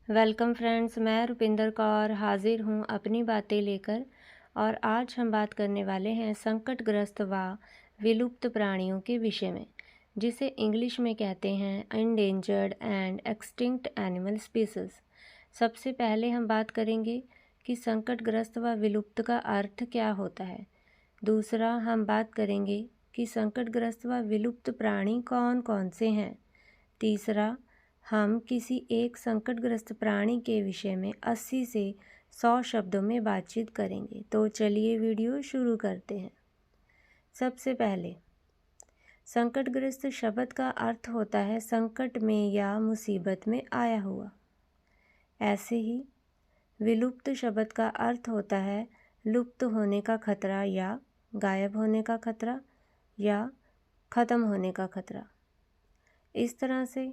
Welcome friends, मैं रुपिंदर कौर हाजिर हूँ अपनी बातें लेकर। और आज हम बात करने वाले हैं संकटग्रस्त व विलुप्त प्राणियों के विषय में, जिसे इंग्लिश में कहते हैं endangered and extinct animal species. सबसे पहले हम बात करेंगे कि संकटग्रस्त व विलुप्त का अर्थ क्या होता है। दूसरा, हम बात करेंगे कि संकटग्रस्त व विलुप्त प्राणी कौन कौन से हैं। तीसरा, हम किसी एक संकटग्रस्त प्राणी के विषय में 80 से 100 शब्दों में बातचीत करेंगे। तो चलिए वीडियो शुरू करते हैं। सबसे पहले, संकटग्रस्त शब्द का अर्थ होता है संकट में या मुसीबत में आया हुआ। ऐसे ही विलुप्त शब्द का अर्थ होता है लुप्त होने का खतरा या गायब होने का खतरा या ख़त्म होने का खतरा। इस तरह से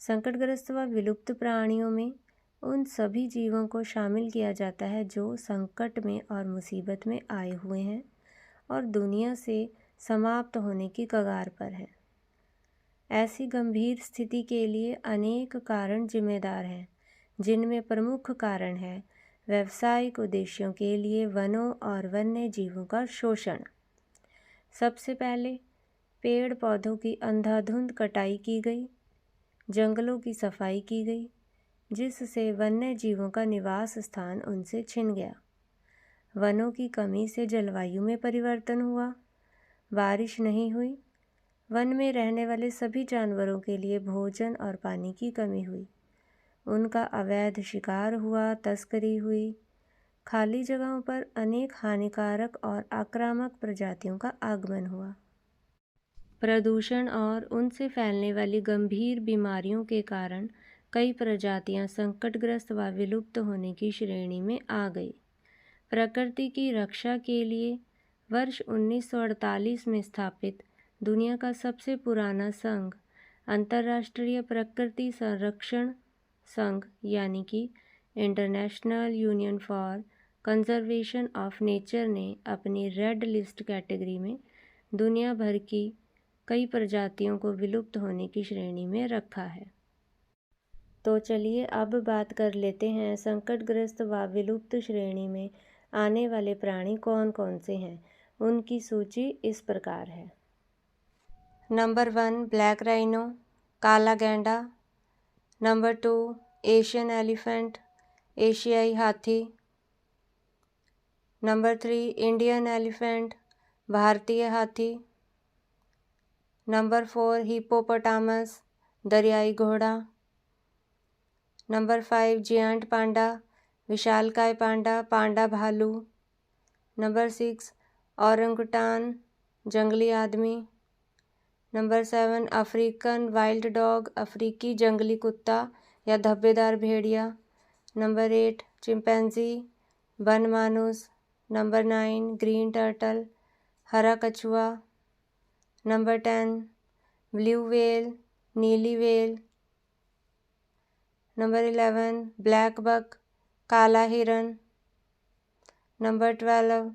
संकटग्रस्त व विलुप्त प्राणियों में उन सभी जीवों को शामिल किया जाता है जो संकट में और मुसीबत में आए हुए हैं और दुनिया से समाप्त होने की कगार पर हैं। ऐसी गंभीर स्थिति के लिए अनेक कारण जिम्मेदार हैं, जिनमें प्रमुख कारण है व्यावसायिक उद्देश्यों के लिए वनों और वन्य जीवों का शोषण। सबसे पहले पेड़ पौधों की अंधाधुंध कटाई की गई, जंगलों की सफाई की गई, जिससे वन्य जीवों का निवास स्थान उनसे छिन गया। वनों की कमी से जलवायु में परिवर्तन हुआ, बारिश नहीं हुई, वन में रहने वाले सभी जानवरों के लिए भोजन और पानी की कमी हुई, उनका अवैध शिकार हुआ, तस्करी हुई, खाली जगहों पर अनेक हानिकारक और आक्रामक प्रजातियों का आगमन हुआ। प्रदूषण और उनसे फैलने वाली गंभीर बीमारियों के कारण कई प्रजातियां संकटग्रस्त व विलुप्त होने की श्रेणी में आ गई। प्रकृति की रक्षा के लिए वर्ष 1948 में स्थापित दुनिया का सबसे पुराना संघ अंतर्राष्ट्रीय प्रकृति संरक्षण संघ यानी कि international union for conservation of nature ने अपनी रेड लिस्ट कैटेगरी में दुनिया भर की कई प्रजातियों को विलुप्त होने की श्रेणी में रखा है। तो चलिए अब बात कर लेते हैं संकटग्रस्त व विलुप्त श्रेणी में आने वाले प्राणी कौन कौन से हैं। उनकी सूची इस प्रकार है। नंबर 1 ब्लैक राइनो, काला गैंडा। नंबर 2 एशियन एलिफेंट, एशियाई हाथी। नंबर 3 इंडियन एलिफेंट, भारतीय हाथी। नंबर 4 हिप्पोपोटामस, दरियाई घोड़ा। नंबर 5 जियांट पांडा, विशालकाय पांडा, पांडा भालू। नंबर 6 औरंगुटान, जंगली आदमी। नंबर 7 अफ्रीकन वाइल्ड डॉग, अफ्रीकी जंगली कुत्ता या धब्बेदार भेड़िया। नंबर 8 चिंपैंजी, वन मानुस। नंबर 9 ग्रीन टर्टल, हरा कछुआ। नंबर 10 ब्लू व्हेल, नीली व्हेल। नंबर 11 ब्लैक बक, काला हिरन। नंबर 12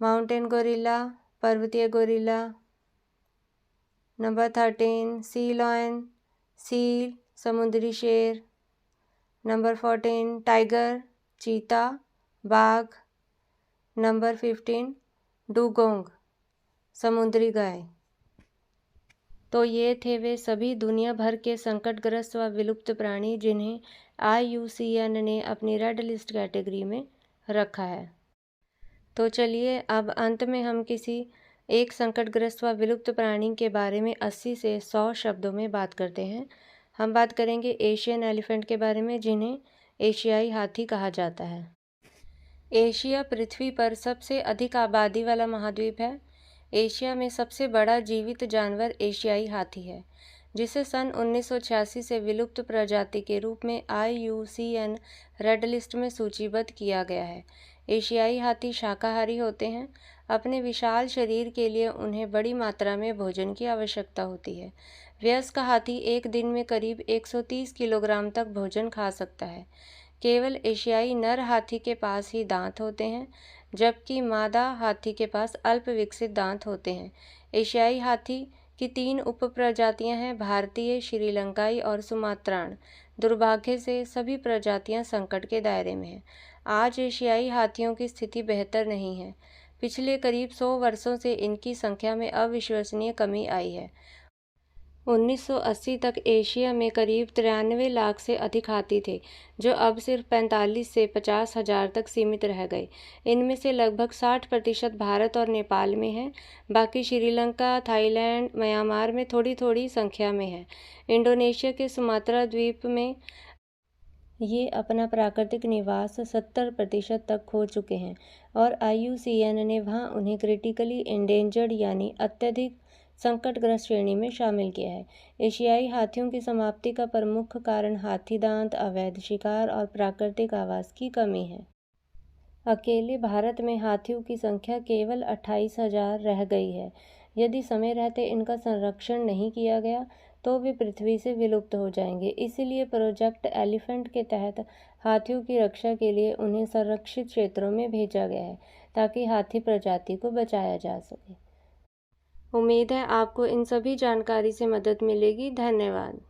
माउंटेन गोरिल्ला, पर्वतीय गोरिल्ला। नंबर 13 सी लॉयन, सील, समुद्री शेर। नंबर 14 टाइगर, चीता, बाघ। नंबर 15 डुगोंग, समुद्री गाय। तो ये थे वे सभी दुनिया भर के संकटग्रस्त व विलुप्त प्राणी जिन्हें IUCN ने अपनी रेड लिस्ट कैटेगरी में रखा है। तो चलिए अब अंत में हम किसी एक संकटग्रस्त व विलुप्त प्राणी के बारे में 80 से 100 शब्दों में बात करते हैं। हम बात करेंगे एशियन एलिफेंट के बारे में, जिन्हें एशियाई हाथी कहा जाता है। एशिया पृथ्वी पर सबसे अधिक आबादी वाला महाद्वीप है। एशिया में सबसे बड़ा जीवित जानवर एशियाई हाथी है, जिसे सन 1986 से विलुप्त प्रजाति के रूप में IUCN रेड लिस्ट में सूचीबद्ध किया गया है। एशियाई हाथी शाकाहारी होते हैं। अपने विशाल शरीर के लिए उन्हें बड़ी मात्रा में भोजन की आवश्यकता होती है। वयस्क हाथी एक दिन में करीब 130 किलोग्राम तक भोजन खा सकता है। केवल एशियाई नर हाथी के पास ही दांत होते हैं, जबकि मादा हाथी के पास अल्प विकसित दांत होते हैं। एशियाई हाथी की 3 उपप्रजातियां हैं, भारतीय, श्रीलंकाई और सुमात्राण। दुर्भाग्य से सभी प्रजातियां संकट के दायरे में हैं। आज एशियाई हाथियों की स्थिति बेहतर नहीं है। पिछले करीब 100 वर्षों से इनकी संख्या में अविश्वसनीय कमी आई है। 1980 तक एशिया में करीब 93 लाख से अधिक हाथी थे, जो अब सिर्फ 45 से 50 हजार तक सीमित रह गए। इनमें से लगभग 60% भारत और नेपाल में हैं, बाकी श्रीलंका, थाईलैंड, म्यांमार में थोड़ी थोड़ी संख्या में है। इंडोनेशिया के सुमात्रा द्वीप में ये अपना प्राकृतिक निवास 70% तक खो चुके हैं और IUCN ने वहां उन्हें क्रिटिकली एंडेंजर्ड यानी अत्यधिक संकटग्रस्त श्रेणी में शामिल किया है। एशियाई हाथियों की समाप्ति का प्रमुख कारण हाथी दांत, अवैध शिकार और प्राकृतिक आवास की कमी है। अकेले भारत में हाथियों की संख्या केवल 28,000 रह गई है। यदि समय रहते इनका संरक्षण नहीं किया गया तो वे पृथ्वी से विलुप्त हो जाएंगे। इसीलिए प्रोजेक्ट एलिफेंट के तहत हाथियों की रक्षा के लिए उन्हें संरक्षित क्षेत्रों में भेजा गया है, ताकि हाथी प्रजाति को बचाया जा सके। उम्मीद है आपको इन सभी जानकारी से मदद मिलेगी। धन्यवाद।